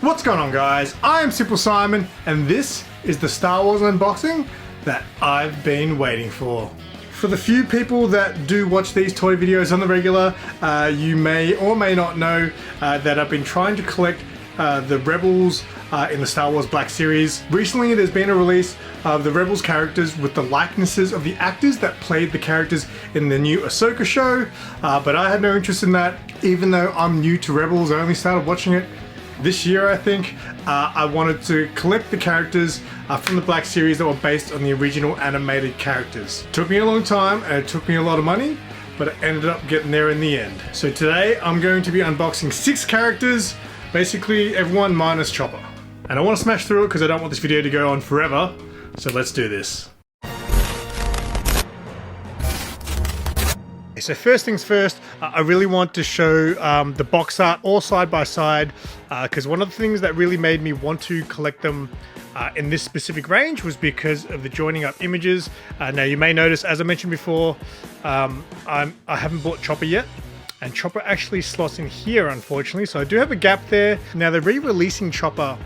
What's going on, guys? I am SimpleSimon, and this is the Star Wars unboxing that I've been waiting for. For the few people that do watch these toy videos on the regular, you may or may not know that I've been trying to collect the Rebels in the Star Wars Black Series. Recently, there's been a release of the Rebels characters with the likenesses of the actors that played the characters in the new Ahsoka show, but I had no interest in that, even though I'm new to Rebels. I only started watching it this year, I think. I wanted to collect the characters from the Black Series that were based on the original animated characters. It took me a long time and it took me a lot of money, but I ended up getting there in the end. So today I'm going to be unboxing 6 characters, basically everyone minus Chopper. And I want to smash through it because I don't want this video to go on forever, so let's do this. So first things first, I really want to show the box art all side by side, because one of the things that really made me want to collect them in this specific range was because of the joining up images. Now you may notice, as I mentioned before, I haven't bought Chopper yet, and Chopper actually slots in here, unfortunately, so I do have a gap there. Now they're re-releasing Chopper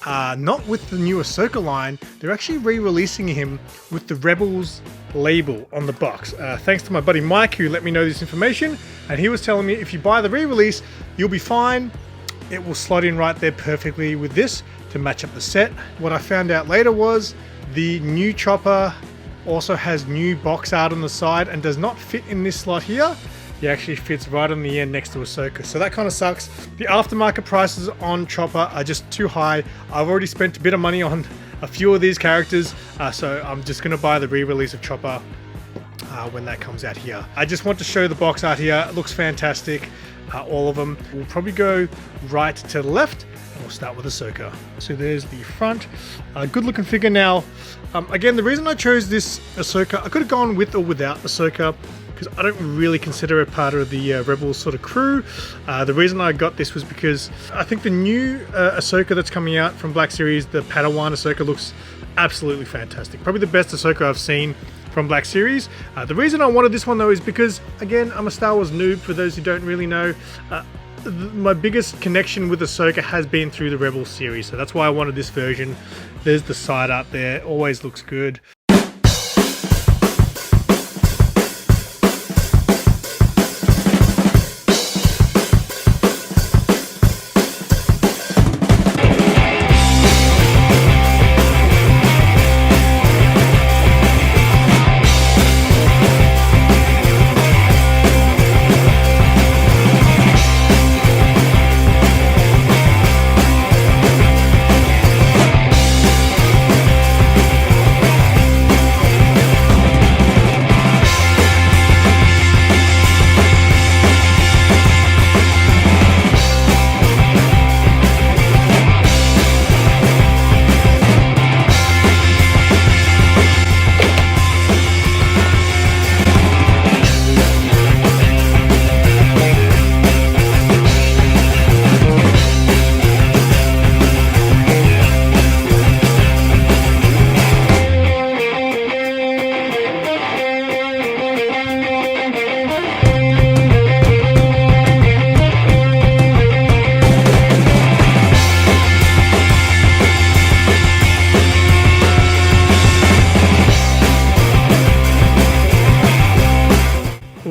not with the new Ahsoka line, they're actually re-releasing him with the Rebels label on the box. Thanks to my buddy Mike, who let me know this information, and he was telling me if you buy the re-release, you'll be fine. It will slot in right there perfectly with this to match up the set. What I found out later was the new Chopper also has new box art on the side and does not fit in this slot here. He actually fits right on the end next to Ahsoka, so that kind of sucks. The aftermarket prices on Chopper are just too high. I've already spent a bit of money on a few of these characters, so I'm just going to buy the re-release of Chopper when that comes out here. I just want to show the box art here. It looks fantastic, all of them. We'll probably go right to the left, and we'll start with Ahsoka. So there's the front. Good looking figure. Now, again, the reason I chose this Ahsoka, I could have gone with or without Ahsoka, because I don't really consider it part of the Rebels sort of crew. The reason I got this was because I think the new Ahsoka that's coming out from Black Series, the Padawan Ahsoka, looks absolutely fantastic. Probably the best Ahsoka I've seen from Black Series. The reason I wanted this one though is because, again, I'm a Star Wars noob, for those who don't really know. My biggest connection with Ahsoka has been through the Rebels series, so that's why I wanted this version. There's the side art there, always looks good.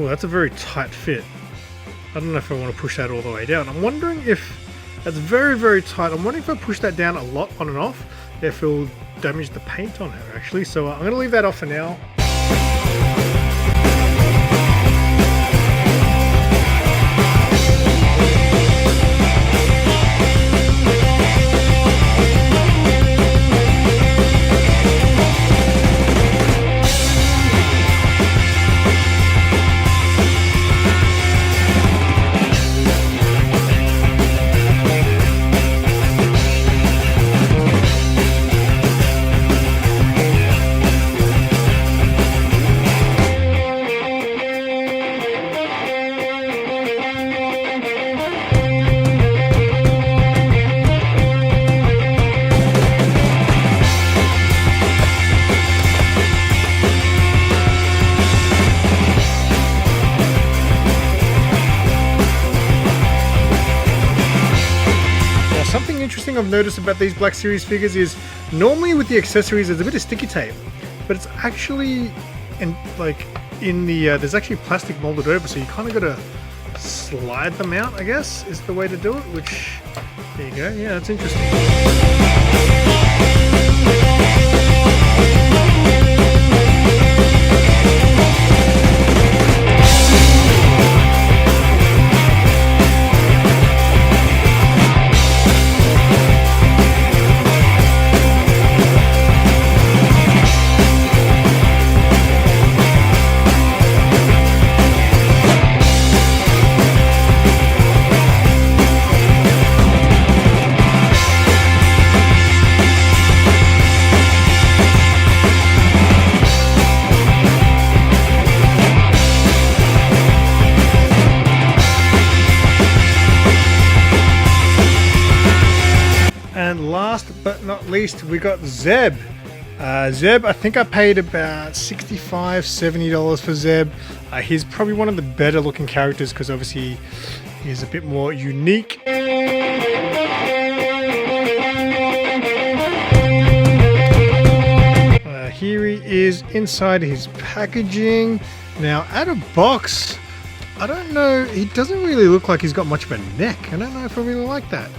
That's a very tight fit. I don't know if I want to push that all the way down. I'm wondering if that's very, very tight. I'm wondering if I push that down a lot on and off, if it'll damage the paint on her actually. So I'm going to leave that off for now. something interesting I've noticed about these Black Series figures is normally with the accessories there's a bit of sticky tape, but it's actually there's actually plastic molded over, so you kind of got to slide them out, I guess is the way to do it, which, there you go, yeah, that's interesting. And last but not least, we got Zeb. Zeb, I think I paid about $65, $70 for Zeb. He's probably one of the better looking characters because obviously he's a bit more unique. Here he is inside his packaging. Now, out of box, I don't know, he doesn't really look like he's got much of a neck. I don't know if I really like that.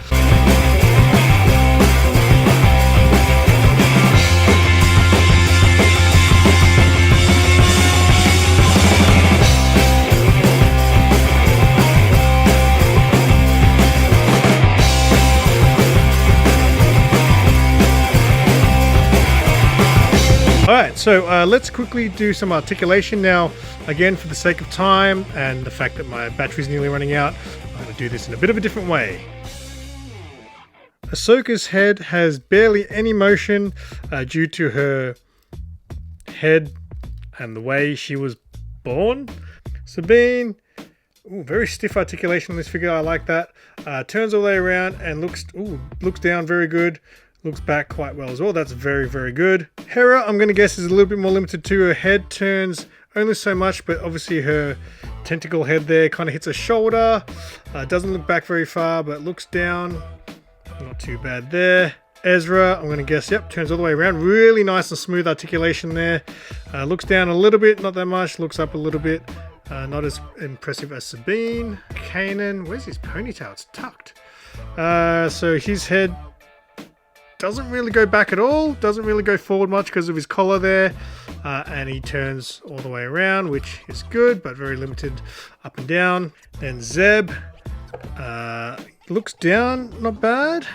Alright, so let's quickly do some articulation now. Again, for the sake of time and the fact that my battery's nearly running out, I'm going to do this in a bit of a different way. Ahsoka's head has barely any motion due to her head and the way she was born. Sabine, very stiff articulation on this figure, I like that. Turns all the way around and looks down very good. Looks back quite well as well. That's very, very good. Hera, I'm going to guess, is a little bit more limited too. Her head turns only so much, but obviously her tentacle head there kind of hits her shoulder. Doesn't look back very far, but looks down. Not too bad there. Ezra, I'm going to guess, yep, turns all the way around. Really nice and smooth articulation there. Looks down a little bit, not that much. Looks up a little bit. Not as impressive as Sabine. Kanan, where's his ponytail? It's tucked. So his head doesn't really go back at all, doesn't really go forward much because of his collar there, and he turns all the way around, which is good, but very limited up and down. Then Zeb looks down, not bad,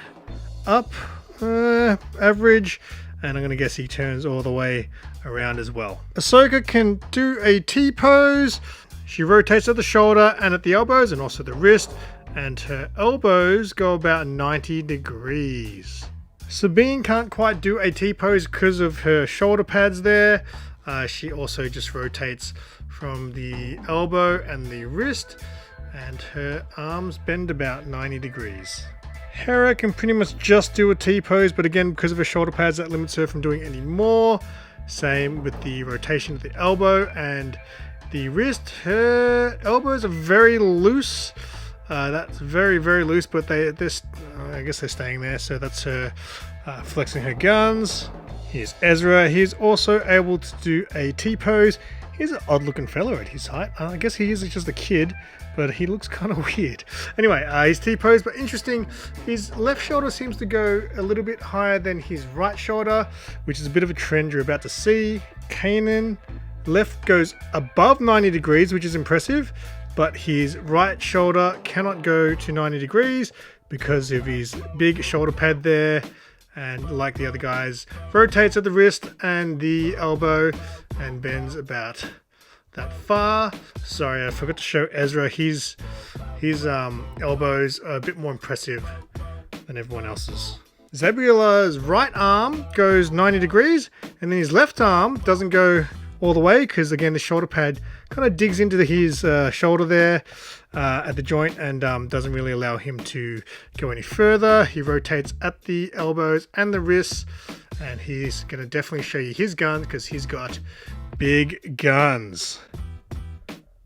up, average, and I'm going to guess he turns all the way around as well. Ahsoka can do a T-pose. She rotates at the shoulder and at the elbows and also the wrist, and her elbows go about 90 degrees. Sabine can't quite do a T-pose because of her shoulder pads there. She also just rotates from the elbow and the wrist, and her arms bend about 90 degrees. Hera can pretty much just do a T-pose, but again, because of her shoulder pads, that limits her from doing any more. Same with the rotation of the elbow and the wrist. Her elbows are very loose. That's very, very loose, but I guess they're staying there, so that's her flexing her guns. Here's Ezra. He's also able to do a T-pose. He's an odd looking fellow at his height. I guess he is just a kid, but he looks kind of weird. Anyway, his T-pose, but interesting. His left shoulder seems to go a little bit higher than his right shoulder, which is a bit of a trend you're about to see. Kanan, left goes above 90 degrees, which is impressive, but his right shoulder cannot go to 90 degrees because of his big shoulder pad there, and like the other guys, rotates at the wrist and the elbow and bends about that far. Sorry, I forgot to show Ezra. His elbows are a bit more impressive than everyone else's. Zabiela's right arm goes 90 degrees, and then his left arm doesn't go all the way because, again, the shoulder pad kind of digs into his shoulder there at the joint and doesn't really allow him to go any further. He rotates at the elbows and the wrists, and he's going to definitely show you his guns because he's got big guns.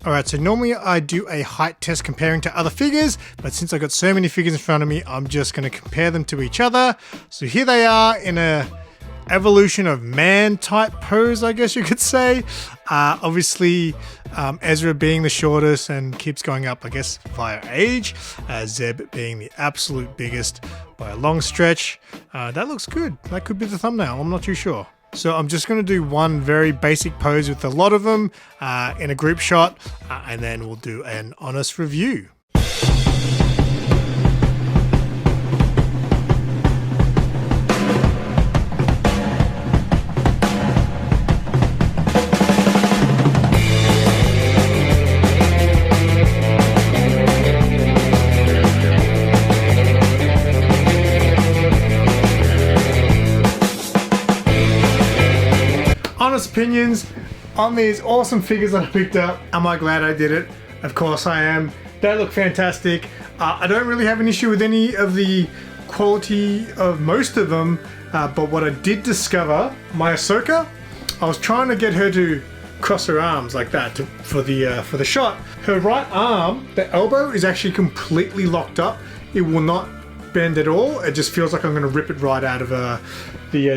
Alright, so normally I do a height test comparing to other figures, but since I got so many figures in front of me, I'm just going to compare them to each other. So here they are in a evolution of man type pose, I guess you could say. Obviously, Ezra being the shortest and keeps going up, I guess, via age. Zeb being the absolute biggest by a long stretch. That looks good. That could be the thumbnail. I'm not too sure. So I'm just going to do one very basic pose with a lot of them in a group shot, and then we'll do an honest review. Honest opinions on these awesome figures that I picked up. Am I glad I did it? Of course I am. They look fantastic. I don't really have an issue with any of the quality of most of them, but what I did discover, my Ahsoka, I was trying to get her to cross her arms like that for the shot. Her right arm, the elbow, is actually completely locked up. It will not bend at all. It just feels like I'm going to rip it right out of the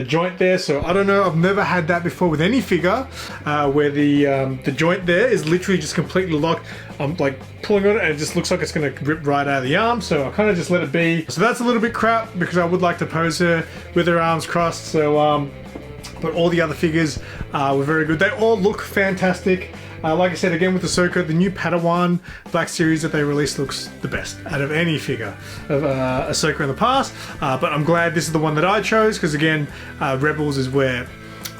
joint there. So I don't know, I've never had that before with any figure where the joint there is literally just completely locked. I'm like pulling on it and it just looks like it's going to rip right out of the arm, so I kind of just let it be. So that's a little bit crap because I would like to pose her with her arms crossed. So but all the other figures were very good. They all look fantastic. Like I said, again with Ahsoka, the new Padawan Black Series that they released looks the best out of any figure of Ahsoka in the past. But I'm glad this is the one that I chose because, again, Rebels is where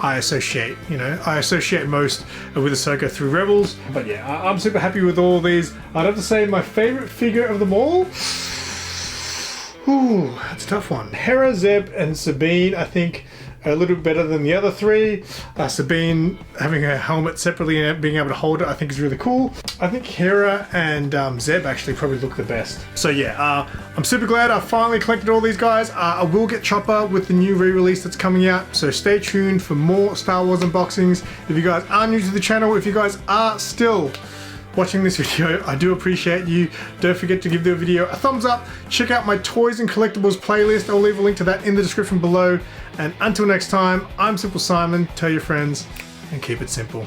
I associate, I associate most with Ahsoka through Rebels. But yeah, I'm super happy with all these. I'd have to say my favorite figure of them all, ooh, that's a tough one. Hera, Zeb, and Sabine, I think, a little bit better than the other three. Sabine having her helmet separately and being able to hold it, I think is really cool. I think Hera and Zeb actually probably look the best. So yeah, I'm super glad I finally collected all these guys. I will get Chopper with the new re-release that's coming out, so stay tuned for more Star Wars unboxings. If you guys are new to the channel, if you guys are still watching this video, I do appreciate you. Don't forget to give the video a thumbs up. Check out my toys and collectibles playlist. I'll leave a link to that in the description below. And until next time, I'm SimpleSimon. Tell your friends and keep it simple.